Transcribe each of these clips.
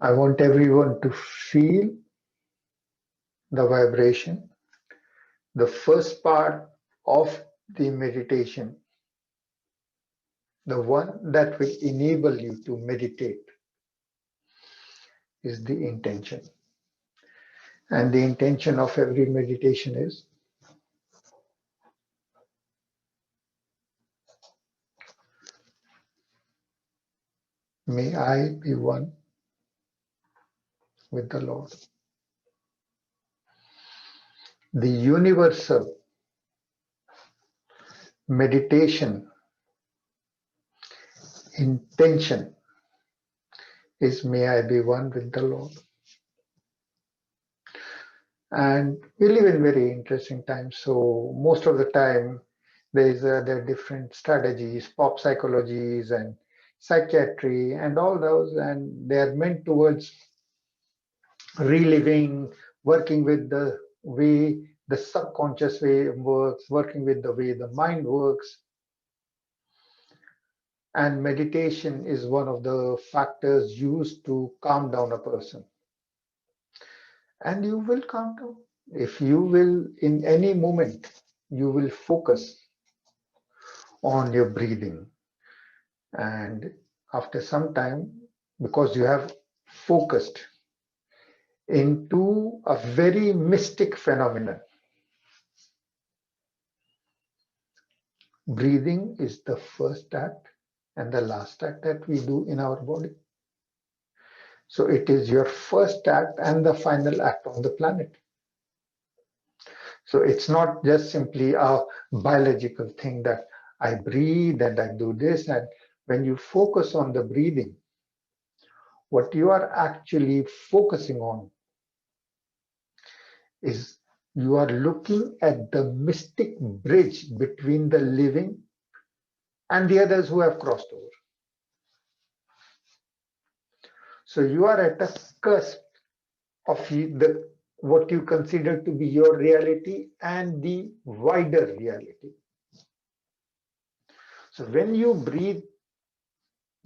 I want everyone to feel the vibration. The first part of the meditation, the one that will enable you to meditate, is the intention. And the intention of every meditation is may I be one with the Lord. The universal meditation intention is may I be one with the Lord. And we live in very interesting times. So most of the time, there are different strategies, pop psychologies and psychiatry and all those, and they are meant towards reliving, working with the way the subconscious way works, working with the way the mind works. And meditation is one of the factors used to calm down a person. And you will calm down. If you will, in any moment, you will focus on your breathing. And after some time, because you have focused into a very mystic phenomenon, breathing is the first act and the last act that we do in our body. So it is your first act and the final act on the planet. So it's not just simply a biological thing that I breathe and I do this. And when you focus on the breathing, what you are actually focusing on is you are looking at the mystic bridge between the living and the others who have crossed over. So you are at a cusp of what you consider to be your reality and the wider reality. So when you breathe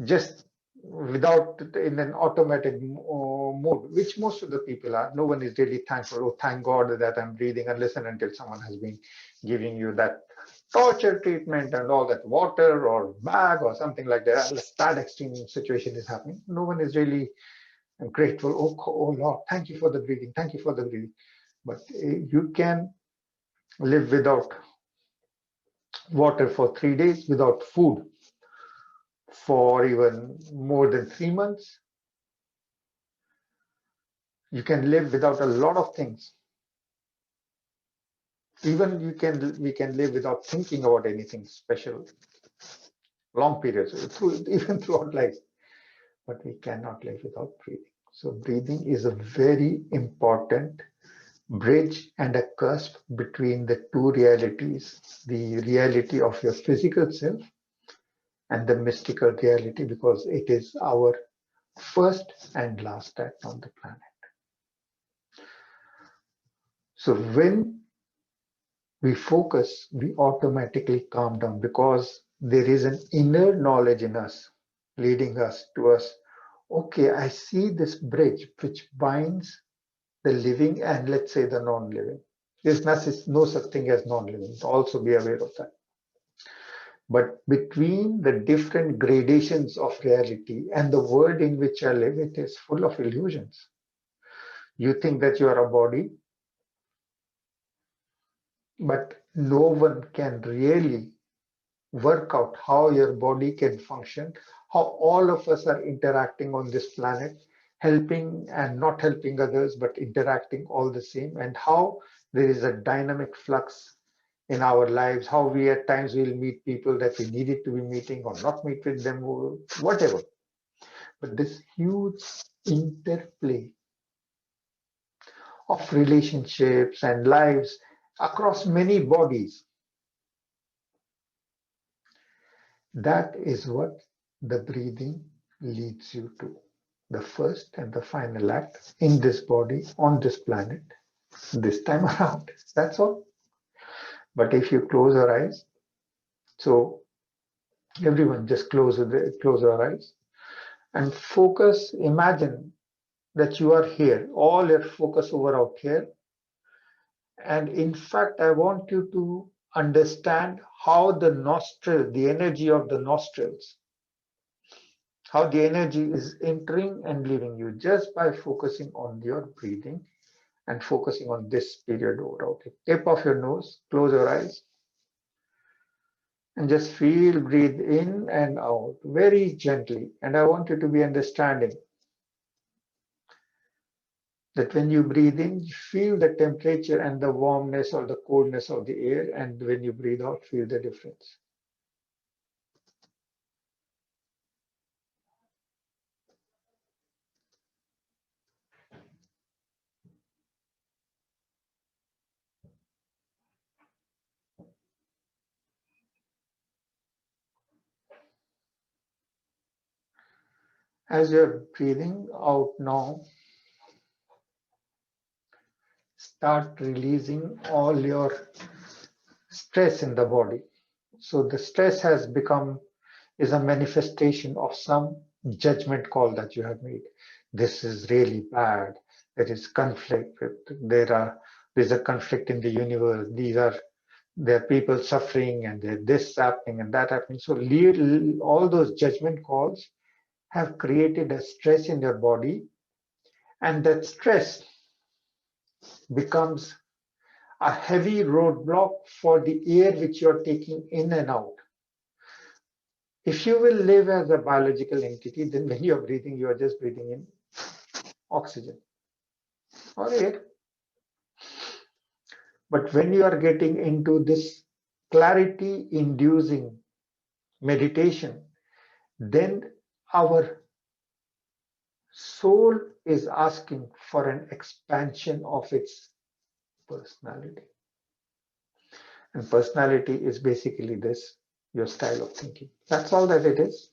just without in an automatic mode, which most of the people are, no one is really thankful. Oh, thank God that I'm breathing, unless and until someone has been giving you that torture treatment and all that water or bag or something like that. Unless that extreme situation is happening, no one is really grateful. Oh Lord, thank you for the breathing. Thank you for the breathing. But you can live without water for 3 days, without food for even more than 3 months. You can live without a lot of things. Even we can live without thinking about anything special, long periods, even throughout life. But we cannot live without breathing. So breathing is a very important bridge and a cusp between the two realities, the reality of your physical self and the mystical reality, because it is our first and last act on the planet. So when we focus, we automatically calm down because there is an inner knowledge in us leading us to us. Okay, I see this bridge which binds the living and let's say the non-living. There's no such thing as non-living. Also be aware of that. But between the different gradations of reality and the world in which I live, it is full of illusions. You think that you are a body, but no one can really work out how your body can function, how all of us are interacting on this planet, helping and not helping others, but interacting all the same, and how there is a dynamic flux in our lives, how we at times will meet people that we needed to be meeting or not meet with them, or whatever. But this huge interplay of relationships and lives across many bodies, that is what the breathing leads you to. The first and the final act in this body, on this planet, this time around. That's all. But if you close your eyes, so everyone just close our eyes and focus, imagine that you are here, all your focus over out here. And in fact, I want you to understand how the nostril, the energy of the nostrils, how the energy is entering and leaving you just by focusing on your breathing and focusing on this period over out here. Tip of your nose, close your eyes, and just feel, breathe in and out very gently. And I want you to be understanding that when you breathe in, you feel the temperature and the warmness or the coldness of the air, and when you breathe out, feel the difference. As you're breathing out now, start releasing all your stress in the body. So the stress is a manifestation of some judgment call that you have made. This is really bad. There is conflict. There's a conflict in the universe. There are people suffering, and there's this happening and that happening. So all those judgment calls have created a stress in your body, and that stress becomes a heavy roadblock for the air which you're taking in and out. If you will live as a biological entity, then when you're breathing, you are just breathing in oxygen or air. But when you are getting into this clarity inducing meditation, then our soul is asking for an expansion of its personality. And personality is basically this, your style of thinking. That's all that it is.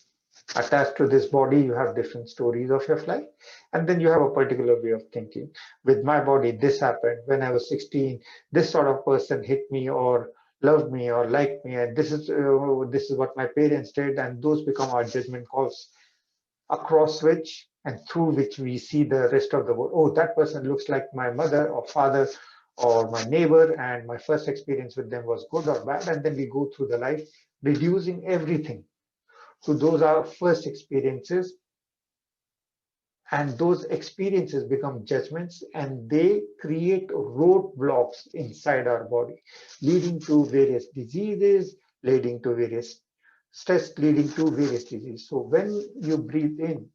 Attached to this body, you have different stories of your life, and then you have a particular way of thinking. With my body, this happened when I was 16. This sort of person hit me or loved me or liked me, and this is what my parents did, and those become our judgment calls, across which and through which we see the rest of the world. Oh, that person looks like my mother or father or my neighbor, and my first experience with them was good or bad, and then we go through the life reducing everything. So those are first experiences, and those experiences become judgments, and they create roadblocks inside our body, leading to various diseases, leading to various stress, leading to various diseases. So when you breathe in,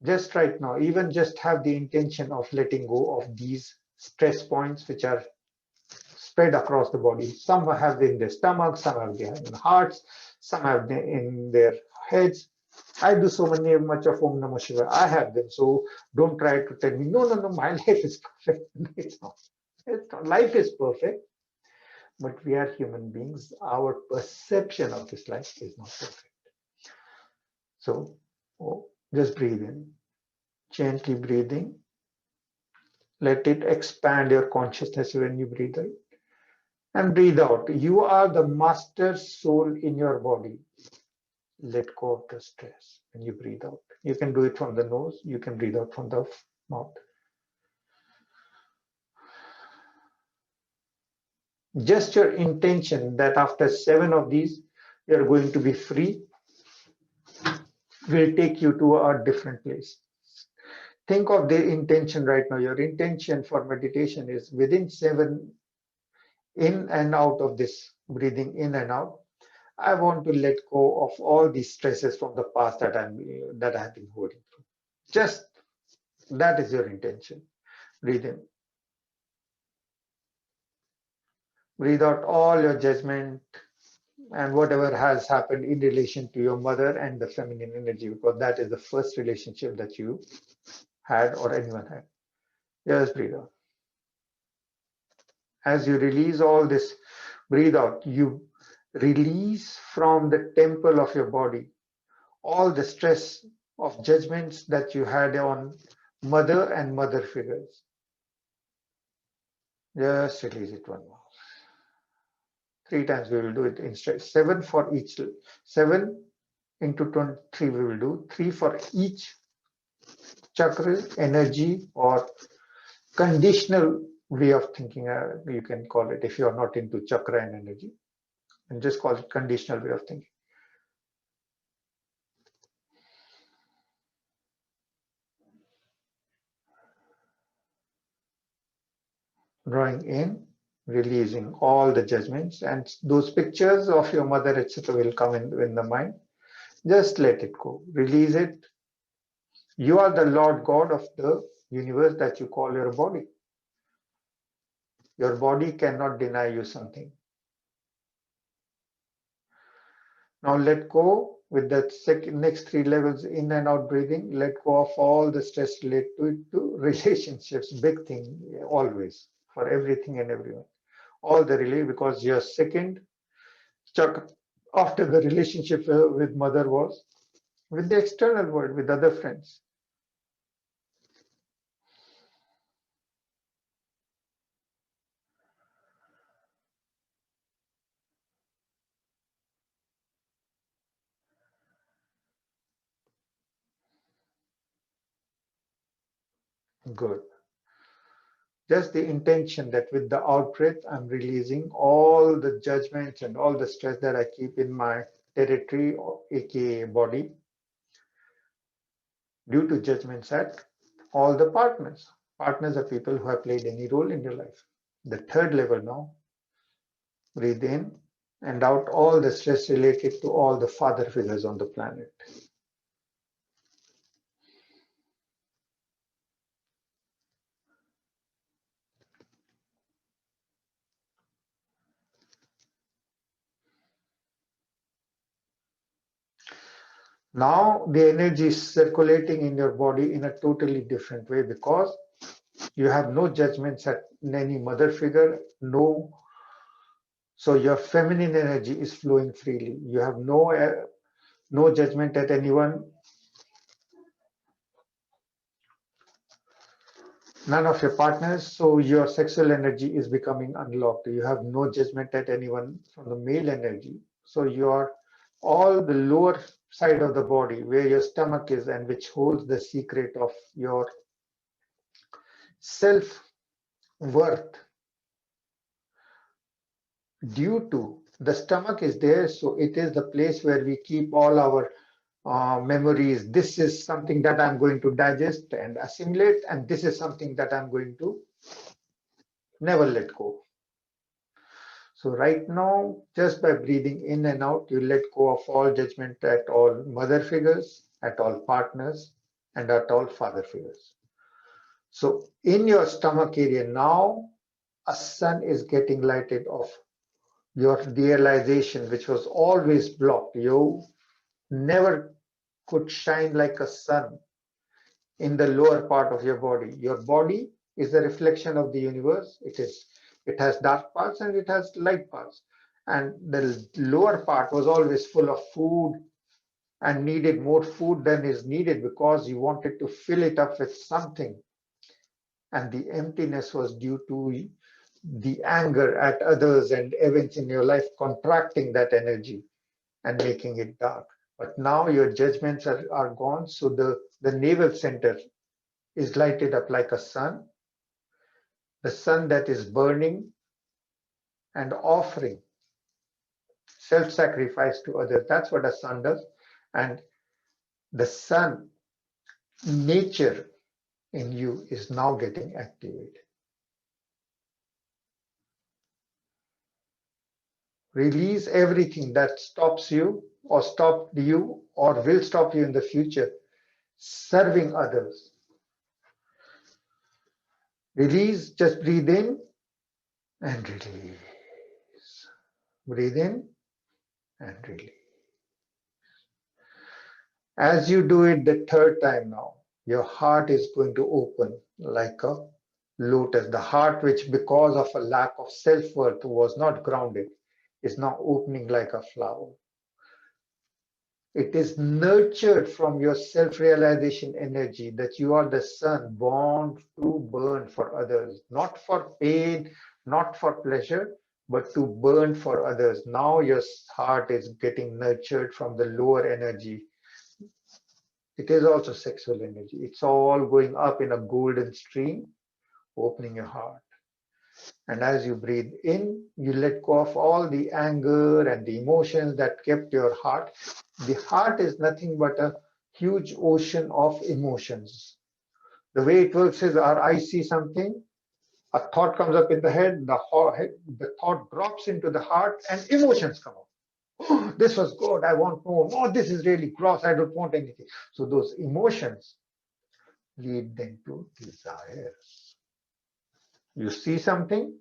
just right now, even just have the intention of letting go of these stress points which are spread across the body. Some have in their stomach, some have in their hearts, some have in their heads. I do so much of Om Namah Shivaya. I have them. So don't try to tell me, no, my life is perfect. It's not. It's not. Life is perfect, but we are human beings. Our perception of this life is not perfect. So just breathe in, gently breathing. Let it expand your consciousness when you breathe in. And breathe out. You are the master soul in your body. Let go of the stress when you breathe out. You can do it from the nose. You can breathe out from the mouth. Just your intention that after 7 of these, you're going to be free will take you to a different place. Think of the intention right now. Your intention for meditation is within 7 in and out of this breathing in and out. I want to let go of all these stresses from the past that I have been holding through. Just that is your intention. Breathe in. Breathe out all your judgment and whatever has happened in relation to your mother and the feminine energy, because that is the first relationship that you had or anyone had. Just breathe out. As you release all this, breathe out, you release from the temple of your body all the stress of judgments that you had on mother and mother figures. Just release it one more. 3 times we will do it instead. 7 for each. 7 into 23 we will do. 3 for each chakra, energy, or conditional way of thinking, you can call it, if you are not into chakra and energy, and just call it conditional way of thinking. Drawing in, releasing all the judgments, and those pictures of your mother, etc., will come in the mind. Just let it go, release it. You are the Lord God of the universe that you call your body. Your body cannot deny you something. Now let go with that next 3 levels, in and out breathing. Let go of all the stress related to relationships, big thing, always, for everything and everyone. All the relay, because your second chakra after the relationship with mother was with the external world, with other friends. Good. Just the intention that with the out breath, I'm releasing all the judgments and all the stress that I keep in my territory, or aka body, due to judgments at all the partners. Partners are people who have played any role in your life. The third level now, breathe in and out all the stress related to all the father figures on the planet. Now the energy is circulating in your body in a totally different way, because you have no judgments at any mother figure, so your feminine energy is flowing freely. You have no judgment at anyone, none of your partners, so your sexual energy is becoming unlocked. You have no judgment at anyone from the male energy, so your all the lower side of the body, where your stomach is and which holds the secret of your self worth, due to the stomach is there, so it is the place where we keep all our memories. This is something that I'm going to digest and assimilate, and this is something that I'm going to never let go. So right now, just by breathing in and out, you let go of all judgment at all mother figures, at all partners, and at all father figures. So in your stomach area now, a sun is getting lighted off. Your realization, which was always blocked, you never could shine like a sun in the lower part of your body. Your body is a reflection of the universe. It has dark parts and it has light parts. And the lower part was always full of food and needed more food than is needed, because you wanted to fill it up with something. And the emptiness was due to the anger at others and events in your life contracting that energy and making it dark. But now your judgments are gone, so the navel center is lighted up like a sun, the sun that is burning and offering self-sacrifice to others. That's what a sun does. And the sun, nature in you, is now getting activated. Release everything that stops you or stopped you or will stop you in the future serving others. Release, just breathe in and release. Breathe in and release. As you do it the third time now, your heart is going to open like a lotus. The heart, which because of a lack of self-worth was not grounded, is now opening like a flower. It is nurtured from your self-realization energy that you are the sun born to burn for others, not for pain, not for pleasure, but to burn for others. Now your heart is getting nurtured from the lower energy, It is also sexual energy. It's all going up in a golden stream, opening your heart. And as you breathe in, you let go of all the anger and the emotions that kept your heart. The heart is nothing but a huge ocean of emotions. The way it works is, our I see something, a thought comes up in the head, the thought drops into the heart, and emotions come up. Oh, this was good, I want more. Oh, this is really gross, I don't want anything. So those emotions lead them to desire. You see something,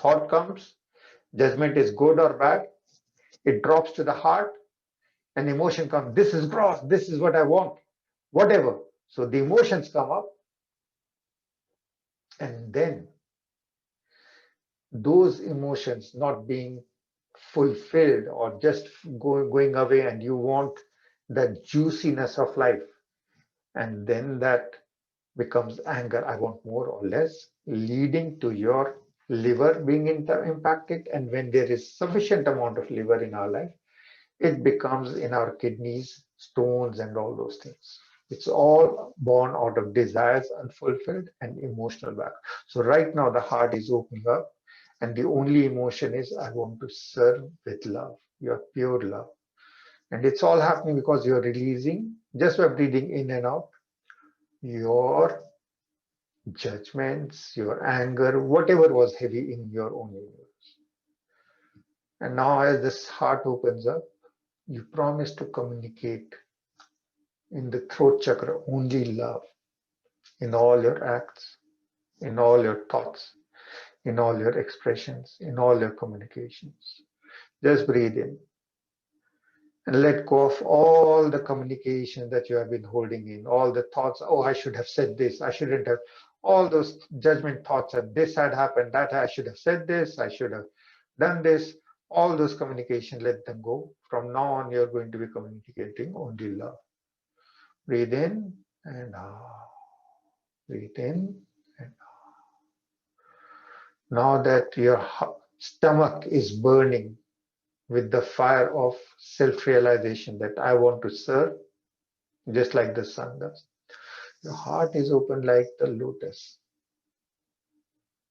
thought comes, judgment is good or bad, it drops to the heart, and emotion comes, this is gross, this is what I want, whatever. So the emotions come up, and then those emotions not being fulfilled or just going away, and you want the juiciness of life, and then that becomes anger, I want more or less, leading to your liver being impacted. And when there is sufficient amount of liver in our life, it becomes in our kidneys stones and all those things. It's all born out of desires unfulfilled and emotional back. So right now the heart is opening up, and the only emotion is, I want to serve with love, your pure love. And it's all happening because you're releasing, just by breathing in and out, your judgments, your anger, whatever was heavy in your own universe. And now as this heart opens up, you promise to communicate in the throat chakra only love in all your acts, in all your thoughts, in all your expressions, in all your communications. Just breathe in and let go of all the communication that you have been holding in, all the thoughts, oh, I should have said this, I shouldn't have, all those judgment thoughts that this had happened, that I should have said this, I should have done this, all those communication, let them go. From now on, you're going to be communicating only love. Breathe in and out. Breathe in and out. Now that your stomach is burning with the fire of self-realization that I want to serve, just like the sun does, your heart is open like the lotus.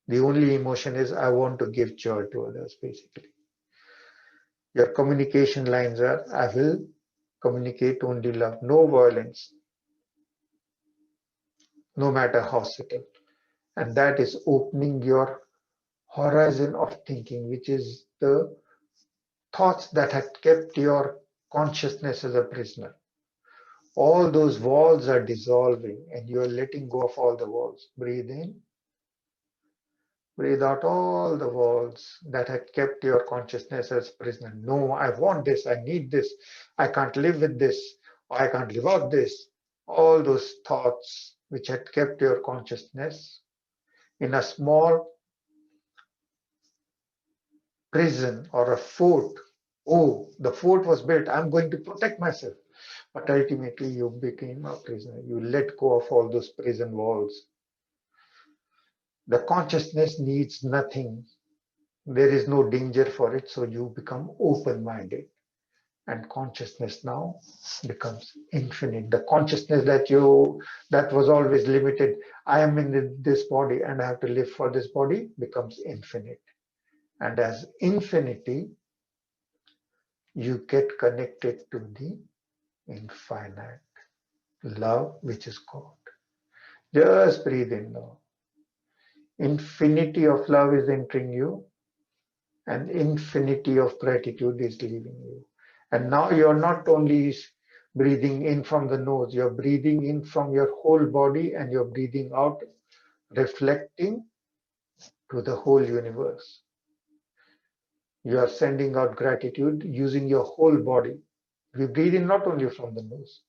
The only emotion is, I want to give joy to others, basically. Your communication lines are, I will communicate only love, no violence, no matter how subtle. And that is opening your horizon of thinking, which is the thoughts that had kept your consciousness as a prisoner. All those walls are dissolving, and you are letting go of all the walls. Breathe in, breathe out all the walls that had kept your consciousness as prisoner. No, I want this, I need this, I can't live with this, or I can't live out this. All those thoughts which had kept your consciousness in a small prison or a fort. Oh, the fort was built, I'm going to protect myself. But ultimately you became a prisoner. You let go of all those prison walls. The consciousness needs nothing. There is no danger for it, so you become open-minded. And consciousness now becomes infinite. The consciousness that was always limited, I am in this body and I have to live for this body, becomes infinite. And as infinity, you get connected to the infinite love, which is God. Just breathe in now. Infinity of love is entering you, and infinity of gratitude is leaving you. And now you're not only breathing in from the nose, you're breathing in from your whole body, and you're breathing out, reflecting to the whole universe. You are sending out gratitude using your whole body. We breathe in not only from the nose.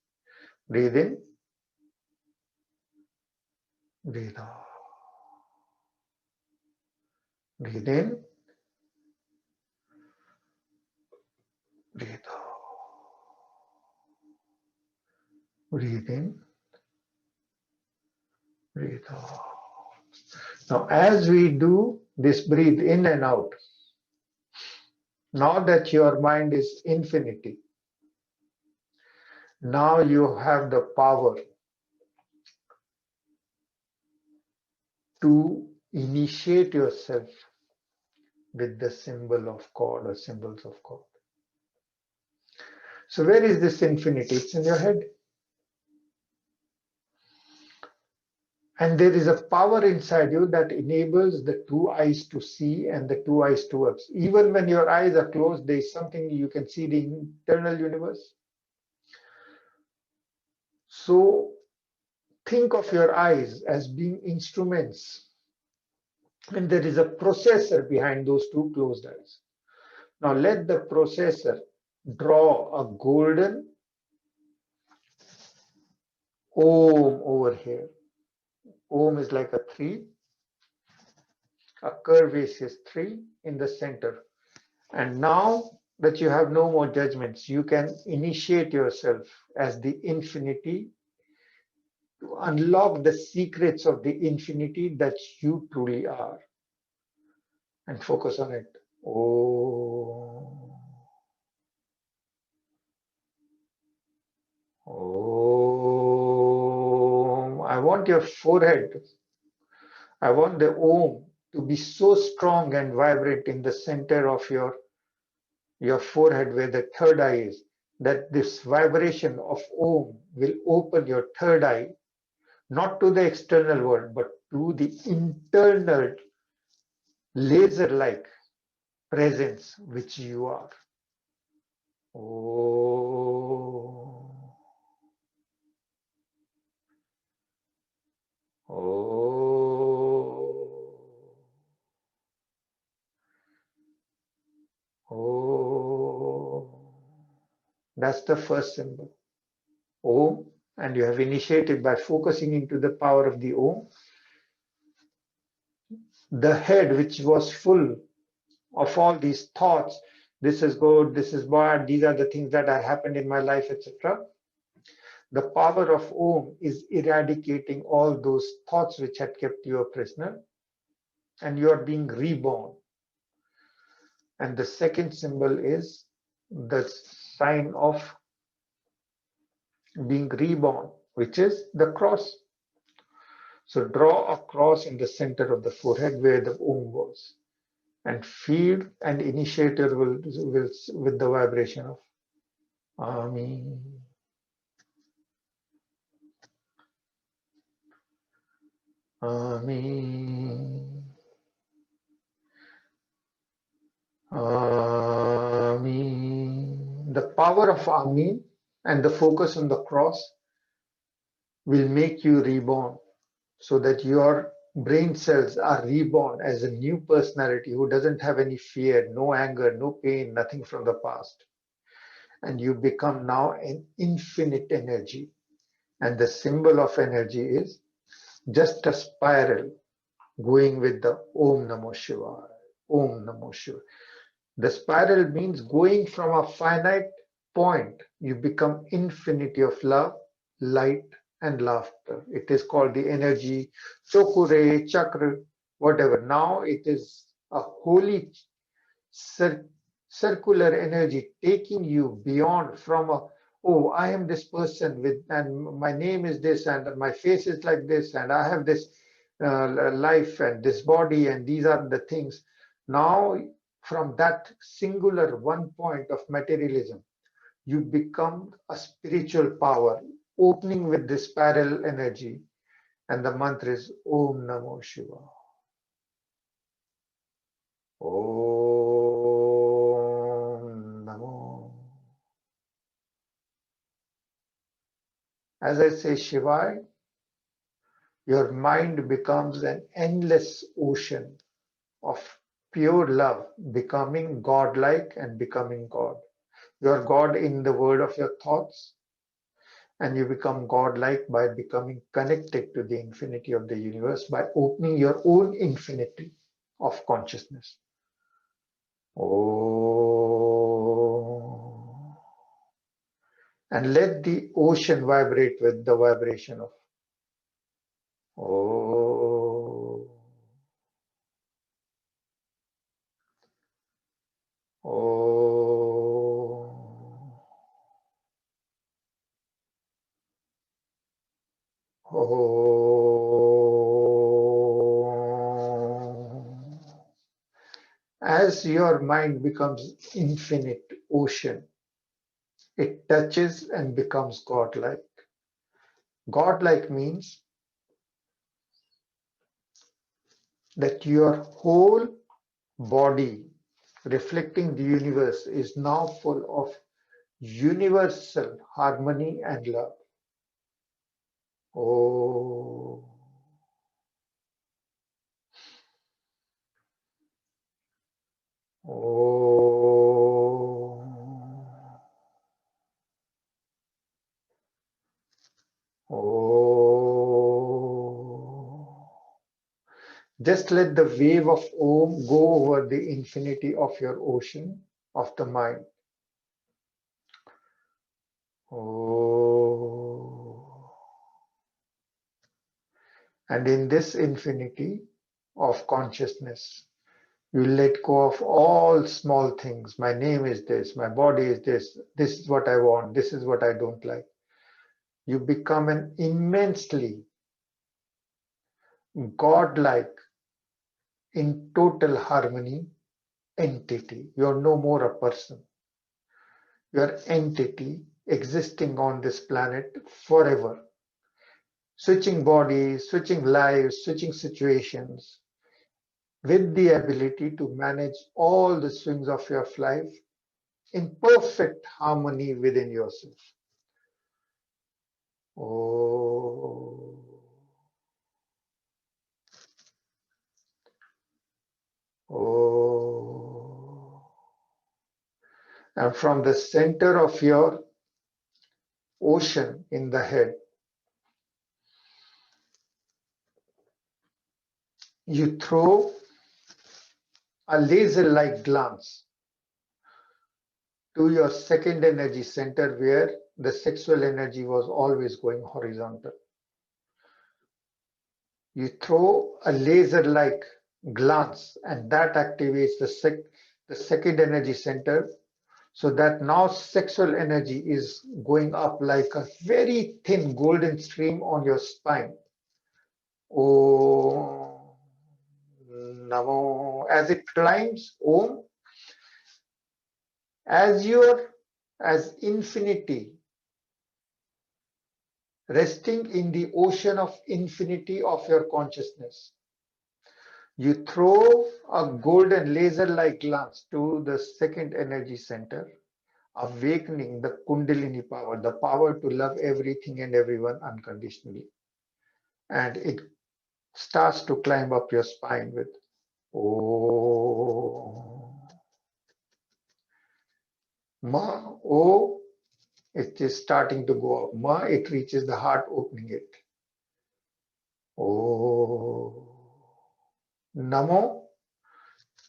Breathe in, breathe out. Breathe in, breathe out. Breathe in, breathe out. Now, as we do this breathe in and out, now that your mind is infinity, Now you have the power to initiate yourself with the symbol of God or symbols of God. So where is this infinity? It's in your head. And there is a power inside you that enables the two eyes to see and the two eyes to work. Even when your eyes are closed, there is something you can see the internal universe. So think of your eyes as being instruments, and there is a processor behind those two closed eyes. Now let the processor draw a golden Om over here. Om is like a 3, a curvaceous 3 in the center. And now that you have no more judgments, you can initiate yourself as the infinity to unlock the secrets of the infinity that you truly are. And focus on it. Oh. Oh. I want your forehead. I want the Om to be so strong and vibrant in the center of your forehead where the third eye is, that this vibration of Om will open your third eye, not to the external world, but to the internal laser-like presence which you are. Oh. Oh. Oh. That's the first symbol. Om, and you have initiated by focusing into the power of the Om. The head, which was full of all these thoughts, this is good, this is bad, these are the things that have happened in my life, etc. The power of Om is eradicating all those thoughts which had kept you a prisoner, and you are being reborn. And the second symbol is the sign of being reborn, which is the cross. So draw a cross in the center of the forehead where the Om was, and feel an initiator will with the vibration of Ami. Ami. Ami. The power of Ami and the focus on the cross will make you reborn, so that your brain cells are reborn as a new personality who doesn't have any fear, no anger, no pain, nothing from the past. And you become now an infinite energy. And the symbol of energy is just a spiral going with the Om Namo Shivaya. Om Namo Shivaya. The spiral means going from a finite point, you become infinity of love, light, and laughter. It is called the energy, Chokure, Chakra, whatever. Now it is a holy circular energy taking you beyond from a, oh, I am this person with, and my name is this, and my face is like this, and I have this life and this body, and these are the things. Now, from that singular one point of materialism, you become a spiritual power, opening with this parallel energy, and the mantra is Om Namo Shiva. Om Namo. As I say Shivaya, your mind becomes an endless ocean of pure love, becoming God-like and becoming God. You are God in the world of your thoughts, and you become God-like by becoming connected to the infinity of the universe, by opening your own infinity of consciousness. Oh. And let the ocean vibrate with the vibration of Oh. Oh. As your mind becomes infinite ocean, it touches and becomes godlike. Godlike means that your whole body reflecting the universe is now full of universal harmony and love. Oh, oh, oh. Just let the wave of Om go over the infinity of your ocean of the mind. Oh. And in this infinity of consciousness, you let go of all small things. My name is this, my body is this, this is what I want, this is what I don't like. You become an immensely godlike, in total harmony entity. You're no more a person. You're entity existing on this planet forever. Switching bodies, switching lives, switching situations, with the ability to manage all the swings of your life in perfect harmony within yourself. Oh, oh. And from the center of your ocean in the head, you throw a laser-like glance to your second energy center where the sexual energy was always going horizontal. You throw a laser-like glance and that activates the second energy center, so that now sexual energy is going up like a very thin golden stream on your spine. Om Namo. As it climbs, Om, as infinity, resting in the ocean of infinity of your consciousness, you throw a golden laser-like glance to the second energy center, awakening the Kundalini power, the power to love everything and everyone unconditionally. And it starts to climb up your spine with Oh. Ma, Oh, it is starting to go up. Ma, it reaches the heart, opening it. Oh. Namo,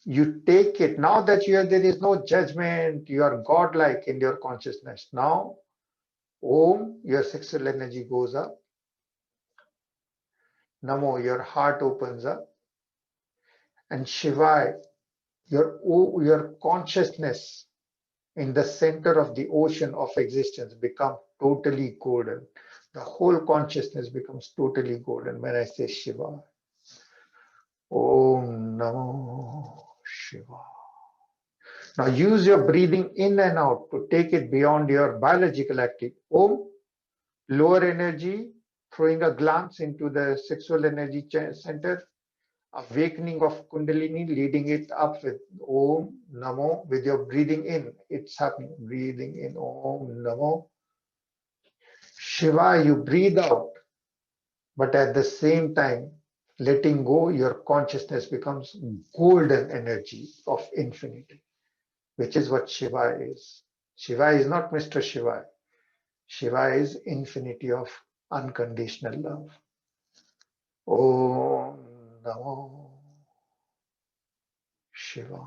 you take it. Now that there is no judgment, you are godlike in your consciousness. Now, Om, your sexual energy goes up. Namo, your heart opens up. And Shivai, your consciousness in the center of the ocean of existence become totally golden. The whole consciousness becomes totally golden when I say Shiva. Om Namo Shiva. Now use your breathing in and out to take it beyond your biological activity. Om, lower energy, throwing a glance into the sexual energy center, awakening of Kundalini, leading it up with Om Namo. With your breathing in, it's happening. Breathing in Om Namo. Shiva, you breathe out, but at the same time, letting go, your consciousness becomes golden energy of infinity, which is what Shiva is. Shiva is not Mr. Shiva. Shiva is infinity of unconditional love. Om Namo Shiva.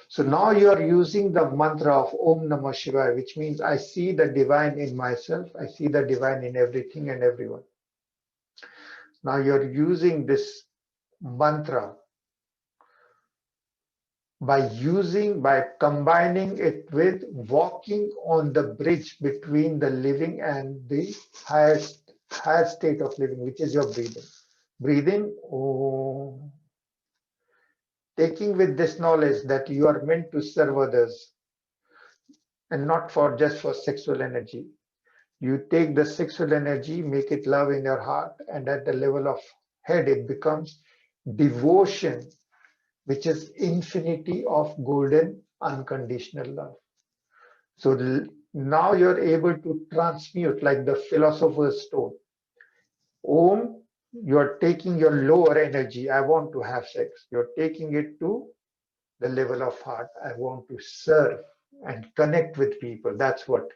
So now you are using the mantra of Om Namah Shivaya, which means I see the divine in myself, I see the divine in everything and everyone. Now you're using this mantra by combining it with walking on the bridge between the living and the higher state of living, which is your breathing. Breathing, Om. taking with this knowledge that you are meant to serve others and not for just for sexual energy. You take the sexual energy, make it love in your heart, and at the level of head, it becomes devotion, which is infinity of golden unconditional love. So now you're able to transmute, like the philosopher's stone. Om, you're taking your lower energy, I want to have sex. You're taking it to the level of heart. I want to serve and connect with people. That's what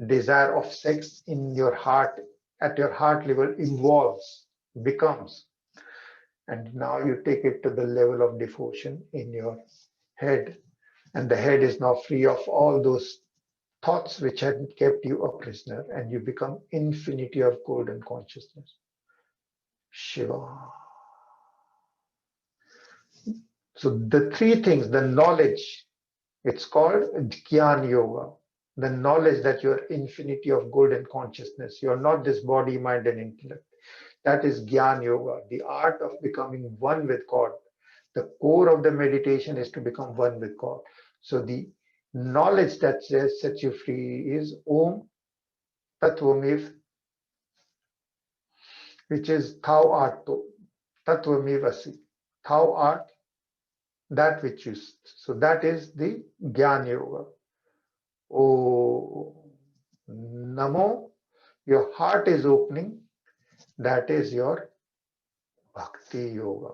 desire of sex in your heart, at your heart level, involves, becomes. And now you take it to the level of devotion in your head. And the head is now free of all those thoughts which had kept you a prisoner, and you become infinity of golden consciousness. Shiva. So the three things, the knowledge, it's called Jnana Yoga. The knowledge that you're infinity of golden consciousness. You're not this body, mind, and intellect. That is Jnana Yoga, the art of becoming one with God. The core of the meditation is to become one with God. So the knowledge that sets you free is Om Tattvamiv, which is Thou art Tattvamivasi. Thou art that which you. So that is the Jnana Yoga. Oh, Namo, your heart is opening. That is your Bhakti Yoga.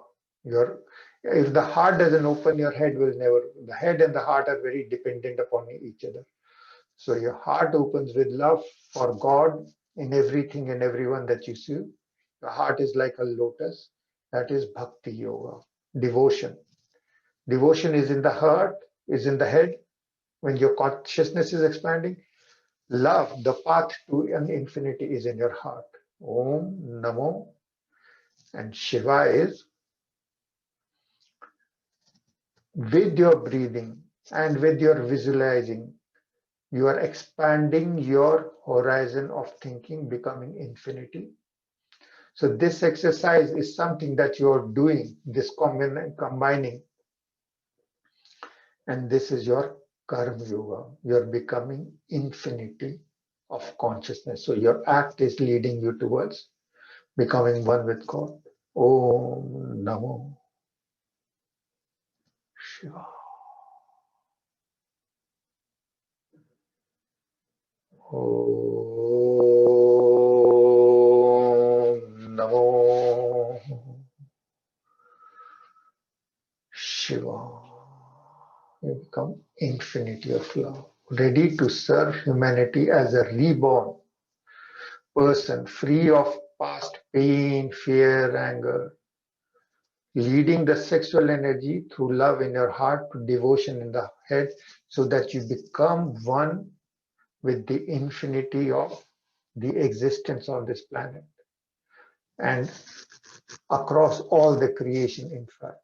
If the heart doesn't open, your head will never. The head and the heart are very dependent upon each other. So your heart opens with love for God in everything and everyone that you see. Your heart is like a lotus. That is Bhakti Yoga, devotion. Devotion is in the heart, is in the head. When your consciousness is expanding, love, the path to an infinity, is in your heart. Om Namo. And Shiva is with your breathing and with your visualizing, you are expanding your horizon of thinking, becoming infinity. So this exercise is something that you are doing, this combining, and this is your Karma Yoga. You're becoming infinity of consciousness. So your act is leading you towards becoming one with God. Om Namo Shiva. Om Namo Shiva. You become infinity of love, ready to serve humanity as a reborn person, free of past pain, fear, anger, leading the sexual energy through love in your heart to devotion in the head, so that you become one with the infinity of the existence on this planet and across all the creation, in fact.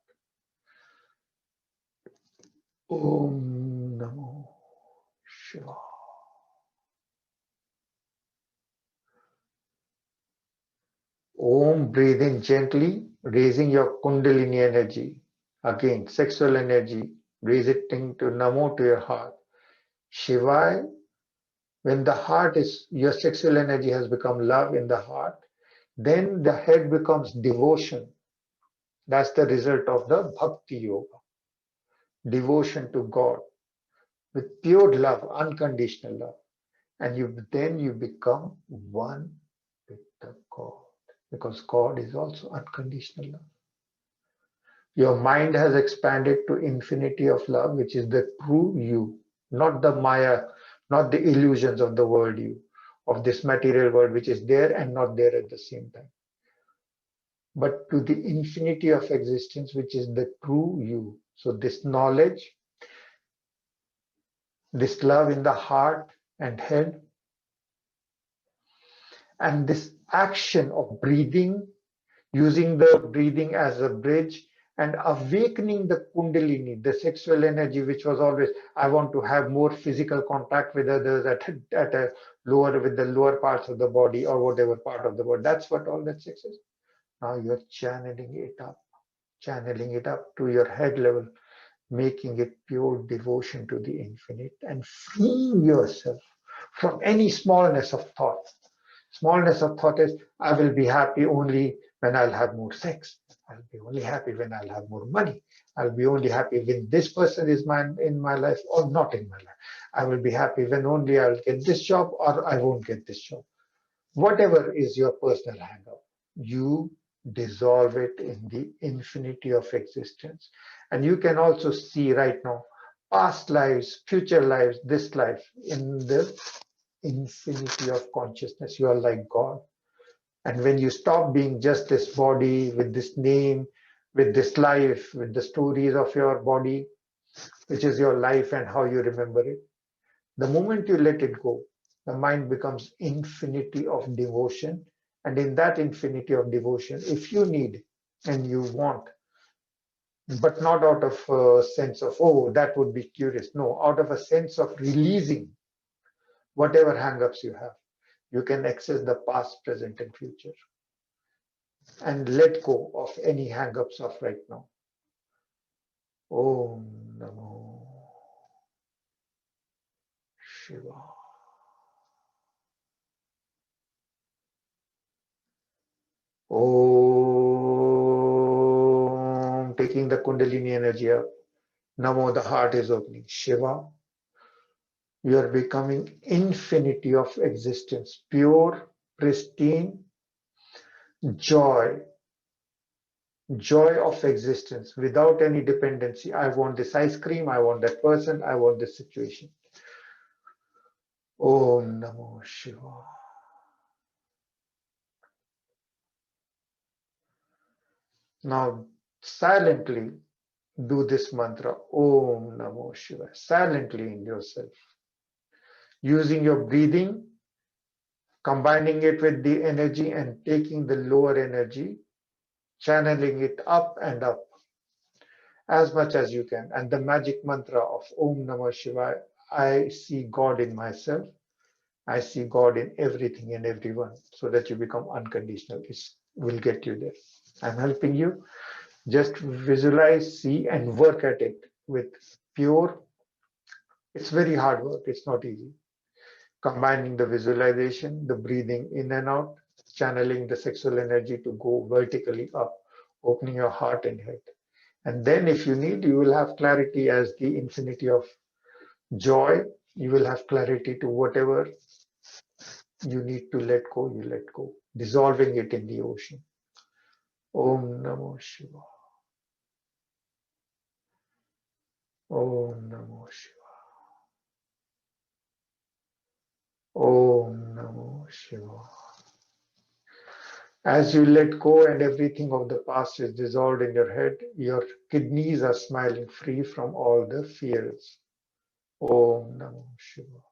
Om Namo Shiva. Om, breathe in gently, raising your Kundalini energy. Again, sexual energy, raise it into Namo to your heart. Shivaya, when the heart is, your sexual energy has become love in the heart, then the head becomes devotion. That's the result of the Bhakti Yoga. Devotion to God with pure love, unconditional love. And then you become one with the God, because God is also unconditional love. Your mind has expanded to infinity of love, which is the true you, not the Maya, not the illusions of the world you, of this material world, which is there and not there at the same time, but to the infinity of existence, which is the true you. So this knowledge, this love in the heart and head, and this action of breathing, using the breathing as a bridge and awakening the Kundalini, the sexual energy, which was always, I want to have more physical contact with others at a lower, with the lower parts of the body or whatever part of the body. That's what all that sex is. Now you're channeling it up. channeling it up to your head level, making it pure devotion to the infinite, and freeing yourself from any smallness of thought. Smallness of thought is, I will be happy only when I'll have more sex. I'll be only happy when I'll have more money. I'll be only happy when this person is in my life or not in my life. I will be happy when only I'll get this job or I won't get this job. Whatever is your personal hang-up, you dissolve it in the infinity of existence. And you can also see right now past lives, future lives, this life in the infinity of consciousness. You are like God. And when you stop being just this body with this name, with this life, with the stories of your body, which is your life and how you remember it, the moment you let it go, the mind becomes infinity of devotion. And in that infinity of devotion, if you need and you want, but not out of a sense of, oh, that would be curious. No, out of a sense of releasing whatever hang-ups you have, you can access the past, present, and future and let go of any hang-ups of right now. Om Namo Shiva. Om, taking the Kundalini energy up. Namo, the heart is opening. Shiva, you are becoming infinity of existence, pure, pristine joy, joy of existence without any dependency. I want this ice cream, I want that person, I want this situation. Om Namo Shiva. Now, silently do this mantra, Om Namo Shiva, silently in yourself, using your breathing, combining it with the energy and taking the lower energy, channeling it up and up as much as you can. And the magic mantra of Om Namah Shivaya, I see God in myself, I see God in everything and everyone, so that you become unconditional. It will get you there. I'm helping you. Just visualize, see, and work at it with pure. It's very hard work. It's not easy. Combining the visualization, the breathing in and out, channeling the sexual energy to go vertically up, opening your heart and head. And then if you need, you will have clarity as the infinity of joy. You will have clarity to whatever you need to let go, you let go, dissolving it in the ocean. Om Namo Shiva. Om Namo Shiva. Om Namo Shiva. As you let go and everything of the past is dissolved in your head, your kidneys are smiling, free from all the fears. Om Namo Shiva.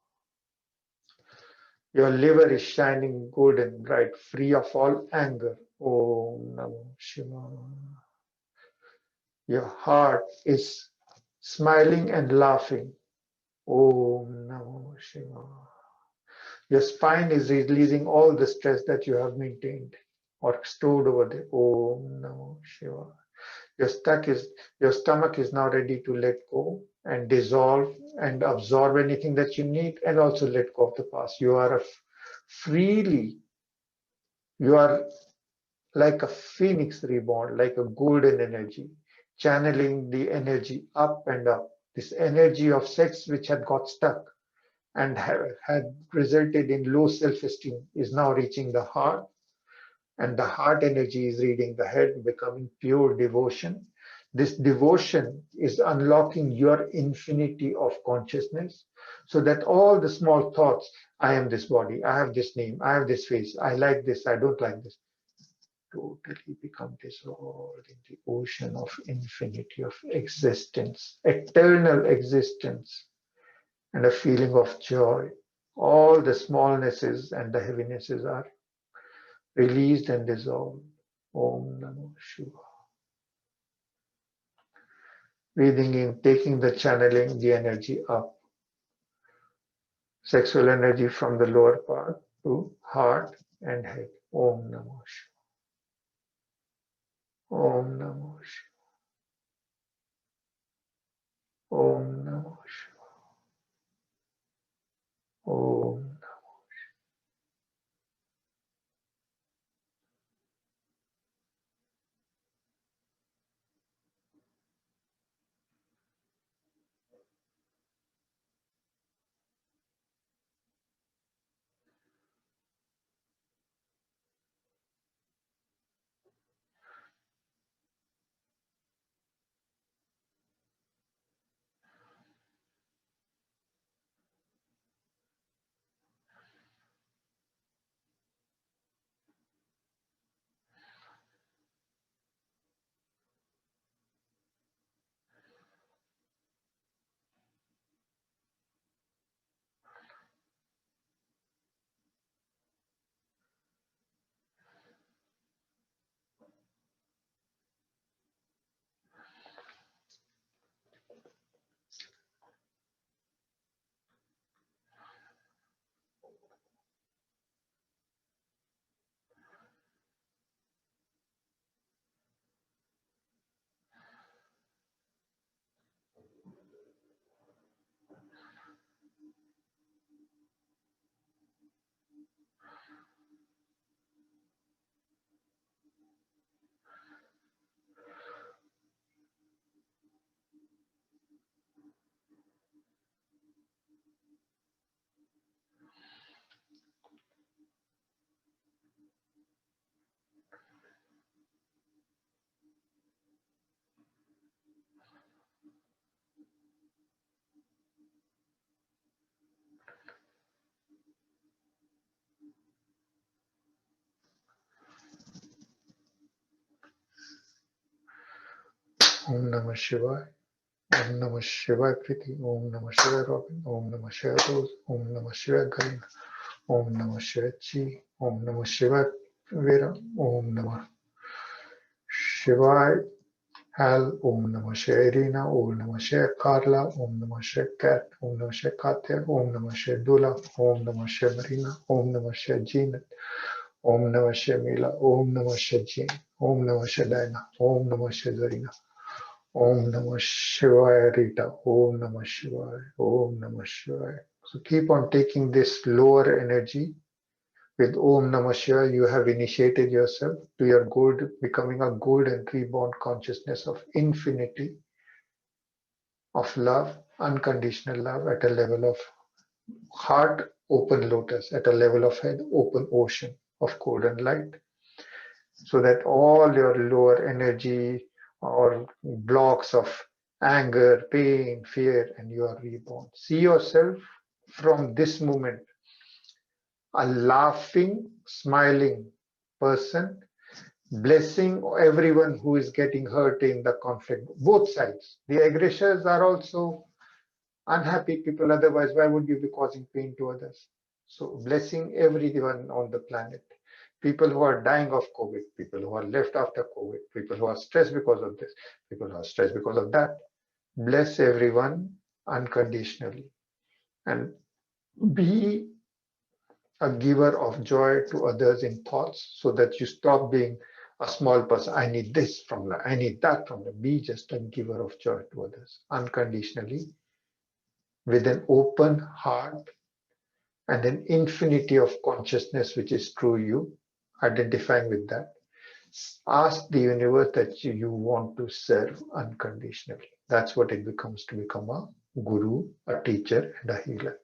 Your liver is shining golden bright, free of all anger. Om Namo Shiva. Your heart is smiling and laughing. Om Namo Shiva. Your spine is releasing all the stress that you have maintained or stored over there. Om Namo Shiva. Your stomach is now ready to let go and dissolve and absorb anything that you need, and also let go of the past. You are freely, you are like a phoenix reborn, like a golden energy, channeling the energy up and up. This energy of sex which had got stuck and had resulted in low self-esteem is now reaching the heart, and the heart energy is reading the head, becoming pure devotion. This devotion is unlocking your infinity of consciousness, so that all the small thoughts, I am this body, I have this name, I have this face, I like this, I don't like this, totally become dissolved in the ocean of infinity of existence, eternal existence, and a feeling of joy. All the smallnesses and the heavinesses are released and dissolved. Om Namo Shiva. Breathing in, taking the channeling, the energy up. Sexual energy from the lower part to heart and head. Om Namo Shiva. Om Namo Shiva. Om Namah Shivaya. Om. Om Namah Shivaya. Om Namah Shivaya Kriti. Om Namah Shivaya Robin. Om Namah Shivaya Rose. Om Namah Shivaya Garina. Om Namah Shivaya Chi. Om Namah Shivaya Vera. Om Namah Shivaya Hal. Om Namah Shivaya Irina. Om Namah Shivaya Carla. Om Namah Shivaya Kat. Om Namah Shivaya Katya. Om Namah Shivaya Dula. Om Namah Shivaya Marina. Om Namah Shivaya Jean. Om Namah Shivaya Mila. Om Namah Shivaya Jean. Om Namah Shivaya Diana. Om Namah Shivaya Zarina. Om Namah Shivaya Rita. Om Namah Shivaya. Om Namah Shivaya. So keep on taking this lower energy. With Om Namah Shivaya, you have initiated yourself to your gold, becoming a golden reborn consciousness of infinity, of love, unconditional love at a level of heart, open lotus, at a level of head, open ocean of golden light. So that all your lower energy or blocks of anger, pain, fear, and you are reborn. See yourself from this moment, a laughing, smiling person, blessing everyone who is getting hurt in the conflict, both sides. The aggressors are also unhappy people, otherwise why would you be causing pain to others? So blessing everyone on the planet. People who are dying of COVID, people who are left after COVID, people who are stressed because of this, people who are stressed because of that. Bless everyone unconditionally and be a giver of joy to others in thoughts so that you stop being a small person. I need this from them, I need that from them. Be just a giver of joy to others unconditionally with an open heart and an infinity of consciousness, which is true you, identifying with that. Ask the universe that you want to serve unconditionally. That's what it becomes to become a guru, a teacher, and a healer.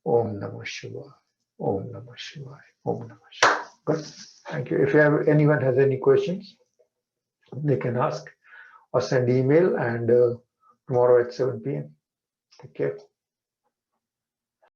Om Namah Shivaya. Om Namah Shivaya. Om Namah Shivaya. Good. Thank you. If you have anyone has any questions, they can ask or send email, and tomorrow at 7 p.m. Take care.